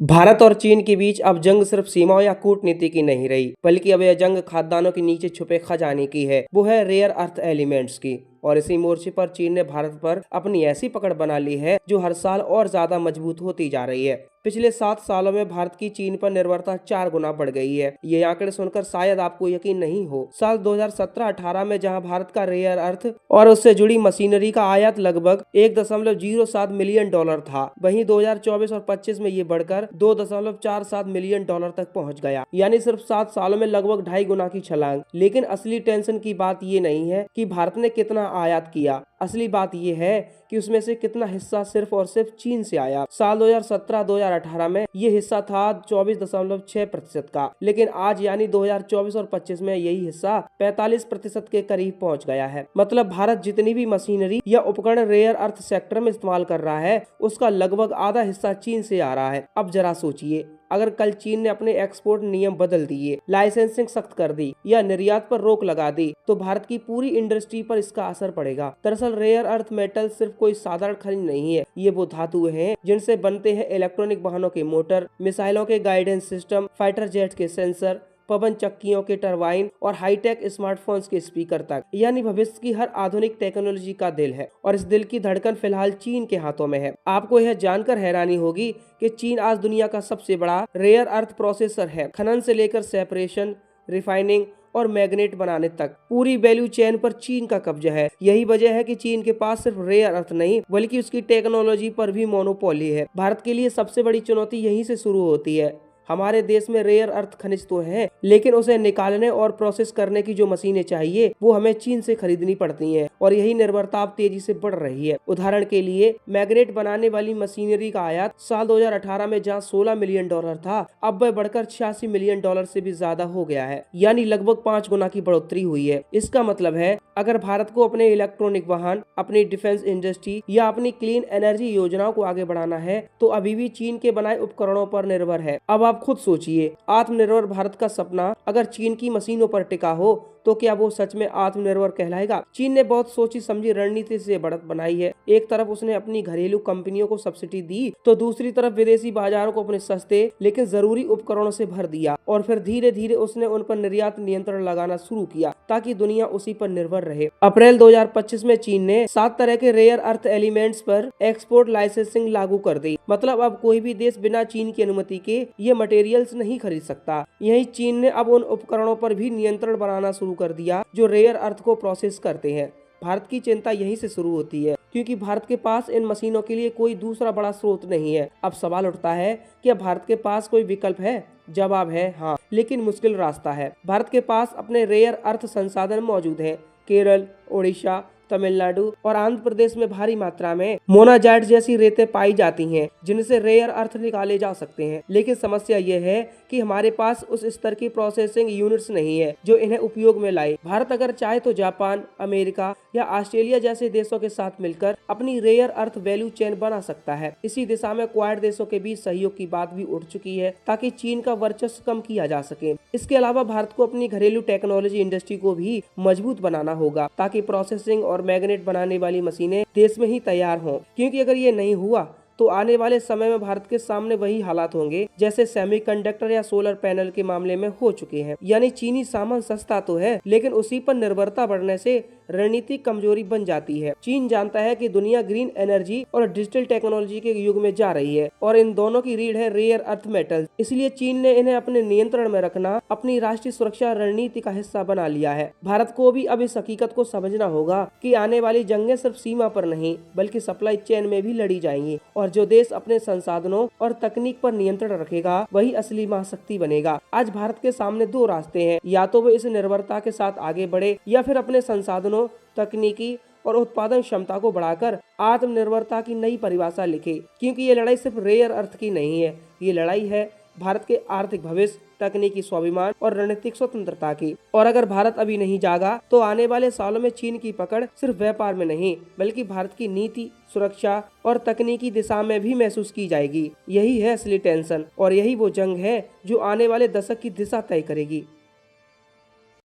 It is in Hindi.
भारत और चीन के बीच अब जंग सिर्फ सीमाओं या कूटनीति की नहीं रही, बल्कि अब यह जंग खाद्यान्नों के नीचे छुपे खजाने की है। वो है रेयर अर्थ एलिमेंट्स की। और इसी मोर्चे पर चीन ने भारत पर अपनी ऐसी पकड़ बना ली है जो हर साल और ज्यादा मजबूत होती जा रही है। पिछले 7 सालों में भारत की चीन पर निर्भरता 4 गुना बढ़ गई है। ये आंकड़े सुनकर शायद आपको यकीन नहीं हो। साल 2017-18 में जहां भारत का रेयर अर्थ और उससे जुड़ी मशीनरी का आयात लगभग 1.07 मिलियन डॉलर था, वहीं 2024 और 25 में ये बढ़कर 2.47 मिलियन डॉलर तक पहुंच गया। यानी सिर्फ 7 सालों में लगभग 2.5 गुना की छलांग। लेकिन असली टेंशन की बात ये नहीं है कि भारत ने कितना आयात किया। असली बात यह है कि उसमें से कितना हिस्सा सिर्फ और सिर्फ चीन से आया। साल 2017-2018 में ये हिस्सा था 24.6% का, लेकिन आज यानी 2024 और 25 में यही हिस्सा 45% के करीब पहुंच गया है। मतलब भारत जितनी भी मशीनरी या उपकरण रेयर अर्थ सेक्टर में इस्तेमाल कर रहा है, उसका लगभग आधा हिस्सा चीन से आ रहा है। अब जरा सोचिए, अगर कल चीन ने अपने एक्सपोर्ट नियम बदल दिए, लाइसेंसिंग सख्त कर दी या निर्यात पर रोक लगा दी, तो भारत की पूरी इंडस्ट्री पर इसका असर पड़ेगा। दरअसल रेयर अर्थ मेटल सिर्फ कोई साधारण खनिज नहीं है। ये वो धातु हैं जिनसे बनते हैं इलेक्ट्रॉनिक वाहनों के मोटर, मिसाइलों के गाइडेंस सिस्टम, फाइटर जेट के सेंसर, पवन चक्कियों के टरबाइन और हाईटेक स्मार्टफोन्स के स्पीकर तक। यानी भविष्य की हर आधुनिक टेक्नोलॉजी का दिल है, और इस दिल की धड़कन फिलहाल चीन के हाथों में है। आपको यह जानकर हैरानी होगी कि चीन आज दुनिया का सबसे बड़ा रेयर अर्थ प्रोसेसर है। खनन से लेकर सेपरेशन, रिफाइनिंग और मैग्नेट बनाने तक पूरी वैल्यू चेन पर चीन का कब्जा है। यही वजह है कि चीन के पास सिर्फ रेयर अर्थ नहीं, बल्कि उसकी टेक्नोलॉजी पर भी मोनोपोली है। भारत के लिए सबसे बड़ी चुनौती यहीं से शुरू होती है। हमारे देश में रेयर अर्थ खनिज तो है, लेकिन उसे निकालने और प्रोसेस करने की जो मशीनें चाहिए वो हमें चीन से खरीदनी पड़ती हैं, और यही निर्भरता अब तेजी से बढ़ रही है। उदाहरण के लिए मैग्नेट बनाने वाली मशीनरी का आयात साल 2018 में जहां 16 मिलियन डॉलर था, अब वह बढ़कर 86 मिलियन डॉलर से भी ज्यादा हो गया है। यानी लगभग 5 गुना की बढ़ोतरी हुई है। इसका मतलब है अगर भारत को अपने इलेक्ट्रॉनिक वाहन, अपनी डिफेंस इंडस्ट्री या अपनी क्लीन एनर्जी योजनाओं को आगे बढ़ाना है, तो अभी भी चीन के बनाए उपकरणों पर निर्भर है। अब आप खुद सोचिए, आत्मनिर्भर भारत का सपना अगर चीन की मशीनों पर टिका हो, तो क्या वो सच में आत्मनिर्भर कहलाएगा? चीन ने बहुत सोची समझी रणनीति से बढ़त बनाई है। एक तरफ उसने अपनी घरेलू कंपनियों को सब्सिडी दी, तो दूसरी तरफ विदेशी बाजारों को अपने सस्ते लेकिन जरूरी उपकरणों से भर दिया, और फिर धीरे धीरे उसने उन पर निर्यात नियंत्रण लगाना शुरू किया ताकि दुनिया उसी पर निर्भर रहे। अप्रैल 2025 में चीन ने 7 तरह के रेयर अर्थ एलिमेंट्स पर एक्सपोर्ट लाइसेंसिंग लागू कर दी। मतलब अब कोई भी देश बिना चीन की अनुमति के ये मटेरियल्स नहीं खरीद सकता। यही चीन ने अब उन उपकरणों पर भी नियंत्रण बनाना शुरू कर दिया जो रेयर अर्थ को प्रोसेस करते हैं। भारत की चिंता यहीं से शुरू होती है, क्योंकि भारत के पास इन मशीनों के लिए कोई दूसरा बड़ा स्रोत नहीं है। अब सवाल उठता है कि भारत के पास कोई विकल्प है? जवाब है हाँ, लेकिन मुश्किल रास्ता है। भारत के पास अपने रेयर अर्थ संसाधन मौजूद हैं। केरल, ओडिशा, तमिलनाडु और आंध्र प्रदेश में भारी मात्रा में मोनाजाइट जैसी रेतें पाई जाती हैं, जिनसे रेयर अर्थ निकाले जा सकते हैं। लेकिन समस्या यह है कि हमारे पास उस स्तर की प्रोसेसिंग यूनिट्स नहीं है जो इन्हें उपयोग में लाए। भारत अगर चाहे तो जापान, अमेरिका या ऑस्ट्रेलिया जैसे देशों के साथ मिलकर अपनी रेयर अर्थ वैल्यू चेन बना सकता है। इसी दिशा में क्वाड देशों के बीच सहयोग की बात भी उठ चुकी है, ताकि चीन का वर्चस्व कम किया जा सके। इसके अलावा भारत को अपनी घरेलू टेक्नोलॉजी इंडस्ट्री को भी मजबूत बनाना होगा, ताकि प्रोसेसिंग और मैग्नेट बनाने वाली मशीनें देश में ही तैयार हों। क्योंकि अगर ये नहीं हुआ तो आने वाले समय में भारत के सामने वही हालात होंगे जैसे सेमीकंडक्टर या सोलर पैनल के मामले में हो चुके हैं। यानी चीनी सामान सस्ता तो है, लेकिन उसी पर निर्भरता बढ़ने से रणनीतिक कमजोरी बन जाती है। चीन जानता है कि दुनिया ग्रीन एनर्जी और डिजिटल टेक्नोलॉजी के युग में जा रही है, और इन दोनों की रीढ़ है रेयर अर्थ मेटल। इसलिए चीन ने इन्हें अपने नियंत्रण में रखना अपनी राष्ट्रीय सुरक्षा रणनीति का हिस्सा बना लिया है। भारत को भी अब इस हकीकत को समझना होगा कि आने वाली जंगें सिर्फ सीमा पर नहीं, बल्कि सप्लाई चेन में भी लड़ी जाएंगी, और जो देश अपने संसाधनों और तकनीक पर नियंत्रण रखेगा वही असली महाशक्ति बनेगा। आज भारत के सामने 2 रास्ते हैं, या तो वो इस निर्भरता के साथ आगे बढ़े, या फिर अपने संसाधनों, तकनीकी और उत्पादन क्षमता को बढ़ाकर आत्मनिर्भरता की नई परिभाषा लिखे। क्योंकि ये लड़ाई सिर्फ रेयर अर्थ की नहीं है, ये लड़ाई है भारत के आर्थिक भविष्य, तकनीकी स्वाभिमान और रणनीतिक स्वतंत्रता की। और अगर भारत अभी नहीं जागा तो आने वाले सालों में चीन की पकड़ सिर्फ व्यापार में नहीं, बल्कि भारत की नीति, सुरक्षा और तकनीकी दिशा में भी महसूस की जाएगी। यही है असली टेंशन, और यही वो जंग है जो आने वाले दशक की दिशा तय करेगी।